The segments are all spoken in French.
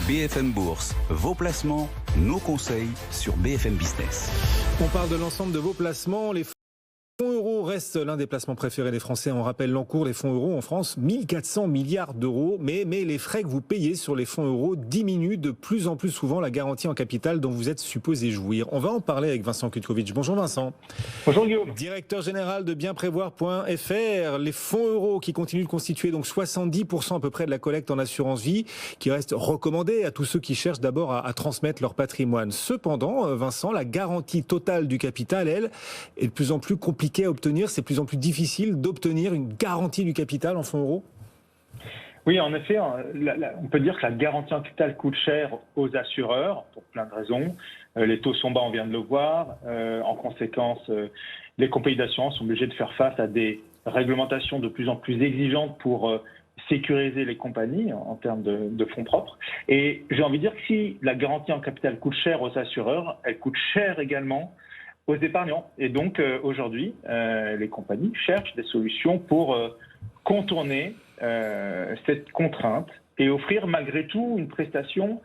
BFM Bourse, vos placements, nos conseils sur BFM Business. On parle de l'ensemble de vos placements. Les fonds euros restent l'un des placements préférés des Français. On rappelle l'encours des fonds euros en France, 1400 milliards d'euros. Mais les frais que vous payez sur les fonds euros diminuent de plus en plus souvent la garantie en capital dont vous êtes supposé jouir. On va en parler avec Vincent Kutkovitch. Bonjour Vincent. Bonjour Guillaume. Directeur général de bienprévoir.fr. Les fonds euros qui continuent de constituer donc 70% à peu près de la collecte en assurance vie, qui reste recommandée à tous ceux qui cherchent d'abord à transmettre leur patrimoine. Cependant, Vincent, la garantie totale du capital, elle, est de plus en plus compliquée à obtenir. C'est de plus en plus difficile d'obtenir une garantie du capital en fonds euros. Oui, en effet, on peut dire que la garantie en capital coûte cher aux assureurs pour plein de raisons. Les taux sont bas, on vient de le voir. En conséquence, les compagnies d'assurance sont obligées de faire face à des réglementations de plus en plus exigeantes pour sécuriser les compagnies en termes de fonds propres. Et j'ai envie de dire que si la garantie en capital coûte cher aux assureurs, elle coûte cher également aux épargnants. Et donc, aujourd'hui, les compagnies cherchent des solutions pour contourner cette contrainte et offrir malgré tout une prestation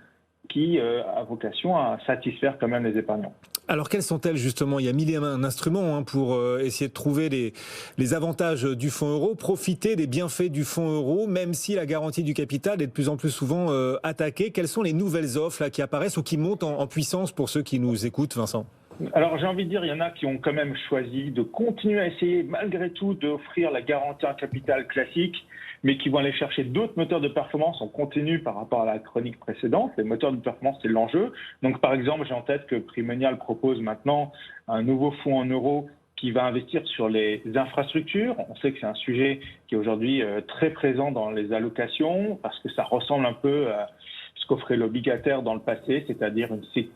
qui a vocation à satisfaire quand même les épargnants. Alors quelles sont-elles justement ? Il y a mille et un instruments pour essayer de trouver les avantages du fonds euro, profiter des bienfaits du fonds euro, même si la garantie du capital est de plus en plus souvent attaquée. Quelles sont les nouvelles offres là, qui apparaissent ou qui montent en puissance pour ceux qui nous écoutent, Vincent ? Alors j'ai envie de dire, il y en a qui ont quand même choisi de continuer à essayer malgré tout d'offrir la garantie en capital classique, mais qui vont aller chercher d'autres moteurs de performance en continu par rapport à la chronique précédente. Les moteurs de performance, c'est l'enjeu. Donc par exemple, j'ai en tête que Primonial propose maintenant un nouveau fonds en euros qui va investir sur les infrastructures. On sait que c'est un sujet qui est aujourd'hui très présent dans les allocations parce que ça ressemble un peu à ce qu'offrait l'obligataire dans le passé, c'est-à-dire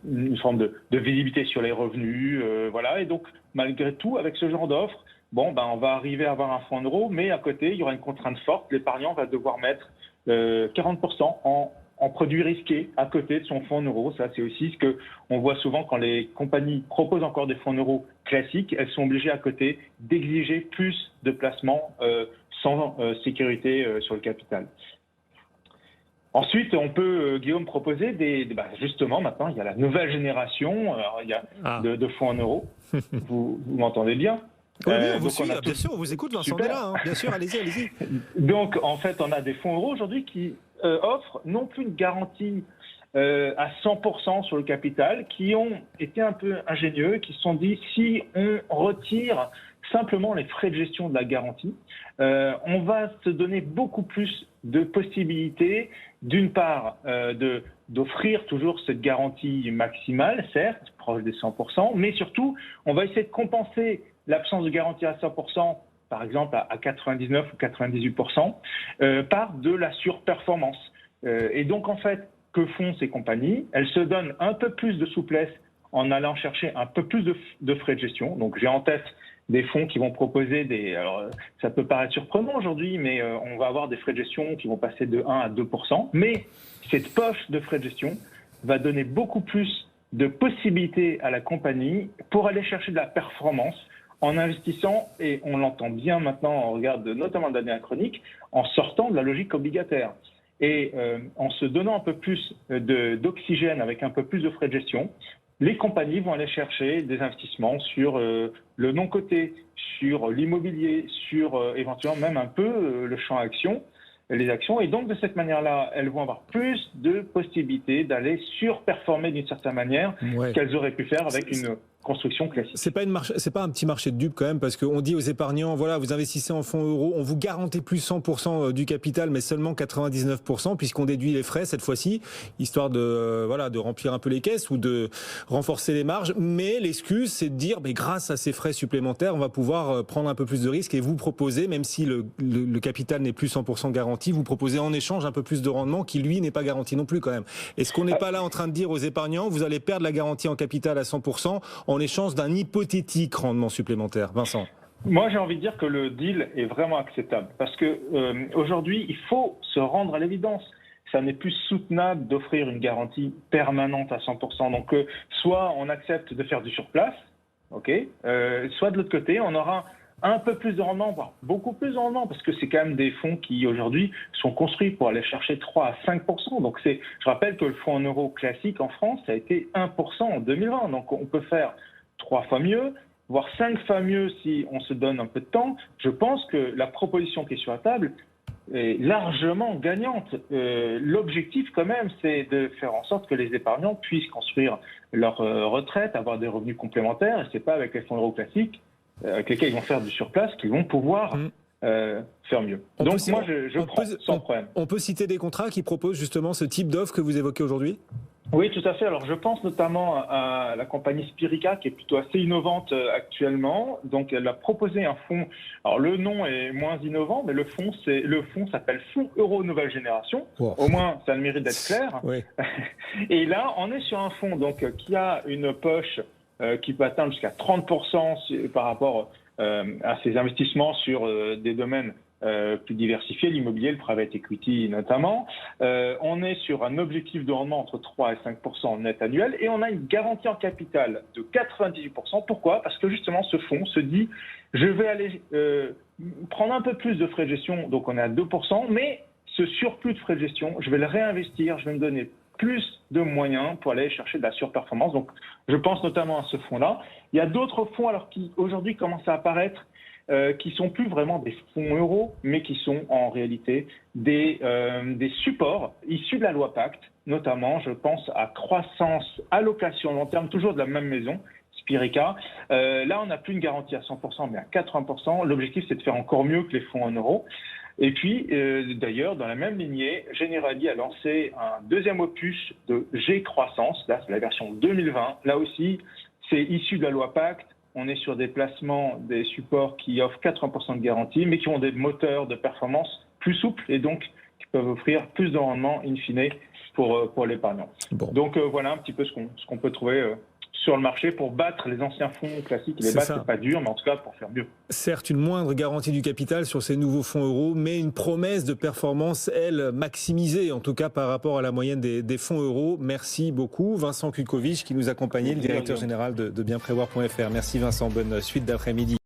une forme de visibilité sur les revenus. Voilà. Et donc, malgré tout, avec ce genre d'offre, on va arriver à avoir un fonds en euros, mais à côté, il y aura une contrainte forte. L'épargnant va devoir mettre 40% en produits risqués à côté de son fonds en euros. Ça, c'est aussi ce qu'on voit souvent quand les compagnies proposent encore des fonds en euros classiques. Elles sont obligées à côté d'exiger plus de placements sans sécurité sur le capital. Ensuite, on peut, Guillaume, proposer justement, maintenant, il y a la nouvelle génération de fonds en euros. Vous m'entendez bien ? Oui, on vous suit, bien sûr, on vous écoute, Vincent, on est là, bien sûr, allez-y. Donc, en fait, on a des fonds euros aujourd'hui qui offrent non plus une garantie à 100% sur le capital, qui ont été un peu ingénieux, qui se sont dit, si on retire simplement les frais de gestion de la garantie, on va se donner beaucoup plus de possibilités, d'une part, d'offrir toujours cette garantie maximale, certes, proche des 100%, mais surtout, on va essayer de compenser l'absence de garantie à 100%, par exemple à 99 ou 98%, par de la surperformance. Et donc, en fait, que font ces compagnies ? Elles se donnent un peu plus de souplesse en allant chercher un peu plus de frais de gestion. Donc, j'ai en tête des fonds qui vont proposer alors ça peut paraître surprenant aujourd'hui, mais on va avoir des frais de gestion qui vont passer de 1 à 2%. Mais cette poche de frais de gestion va donner beaucoup plus de possibilités à la compagnie pour aller chercher de la performance en investissant, et on l'entend bien maintenant, on regarde notamment la dernière chronique, en sortant de la logique obligataire. Et en se donnant un peu plus d'oxygène avec un peu plus de frais de gestion, les compagnies vont aller chercher des investissements sur le non-coté, sur l'immobilier, sur éventuellement même un peu le champ action, les actions. Et donc, de cette manière-là, elles vont avoir plus de possibilités d'aller surperformer d'une certaine manière qu'elles auraient pu faire avec une construction classique. C'est pas un petit marché de dupes quand même, parce qu'on dit aux épargnants, voilà, vous investissez en fonds euros, on vous garantit plus 100% du capital, mais seulement 99%, puisqu'on déduit les frais cette fois-ci, histoire de remplir un peu les caisses ou de renforcer les marges. Mais l'excuse, c'est de dire, grâce à ces frais supplémentaires, on va pouvoir prendre un peu plus de risques et vous proposer, même si le capital n'est plus 100% garanti, vous proposez en échange un peu plus de rendement qui, lui, n'est pas garanti non plus quand même. Est-ce qu'on n'est pas là en train de dire aux épargnants, vous allez perdre la garantie en capital à 100% en échange d'un hypothétique rendement supplémentaire, Vincent? Moi, j'ai envie de dire que le deal est vraiment acceptable parce que aujourd'hui, il faut se rendre à l'évidence. Ça n'est plus soutenable d'offrir une garantie permanente à 100%. Donc, soit on accepte de faire du surplace, soit de l'autre côté, on aura un peu plus de rendement, voire beaucoup plus de rendement, parce que c'est quand même des fonds qui aujourd'hui sont construits pour aller chercher 3 à 5%. Donc je rappelle que le fonds en euros classique en France, ça a été 1% en 2020. Donc on peut faire 3 fois mieux, voire 5 fois mieux si on se donne un peu de temps. Je pense que la proposition qui est sur la table est largement gagnante. L'objectif quand même, c'est de faire en sorte que les épargnants puissent construire leur retraite, avoir des revenus complémentaires, et c'est pas avec les fonds euros classiques avec lesquels ils vont faire du surplace qu'ils vont pouvoir faire mieux. Donc moi je prends sans problème. On peut citer des contrats qui proposent justement ce type d'offre que vous évoquez aujourd'hui ? Oui, tout à fait. Alors, je pense notamment à la compagnie Spirica, qui est plutôt assez innovante actuellement. Donc, elle a proposé un fonds. Alors, le nom est moins innovant, mais le fonds s'appelle Fonds Euro Nouvelle Génération. Wow. Au moins, ça a le mérite d'être clair. Oui. Et là, on est sur un fonds donc qui a une poche qui peut atteindre jusqu'à 30% par rapport à ses investissements sur des domaines plus diversifié, l'immobilier, le private equity notamment. On est sur un objectif de rendement entre 3 et 5% net annuel et on a une garantie en capital de 98%. Pourquoi ? Parce que justement ce fonds se dit je vais aller prendre un peu plus de frais de gestion, donc on est à 2%, mais ce surplus de frais de gestion, je vais le réinvestir, je vais me donner plus de moyens pour aller chercher de la surperformance. Donc je pense notamment à ce fonds-là. Il y a d'autres fonds alors qui aujourd'hui commencent à apparaître qui sont plus vraiment des fonds euros, mais qui sont en réalité des supports issus de la loi Pacte, notamment, je pense à Croissance Allocation Long Terme, toujours de la même maison, Spirica. Là, on n'a plus une garantie à 100%, mais à 80%. L'objectif, c'est de faire encore mieux que les fonds en euros. Et puis, d'ailleurs, dans la même lignée, Generali a lancé un deuxième opus de G Croissance. Là, c'est la version 2020. Là aussi, c'est issu de la loi Pacte. On est sur des placements, des supports qui offrent 80% de garantie, mais qui ont des moteurs de performance plus souples et donc qui peuvent offrir plus de rendement in fine pour l'épargnant. Bon. Donc voilà un petit peu ce qu'on peut trouver sur le marché pour battre les anciens fonds classiques. Les battre, c'est pas dur, mais en tout cas pour faire mieux. Certes, une moindre garantie du capital sur ces nouveaux fonds euros, mais une promesse de performance, elle, maximisée, en tout cas par rapport à la moyenne des fonds euros. Merci beaucoup. Vincent Kukovic qui nous accompagnait, le directeur général de bienprévoir.fr. Merci Vincent, bonne suite d'après-midi.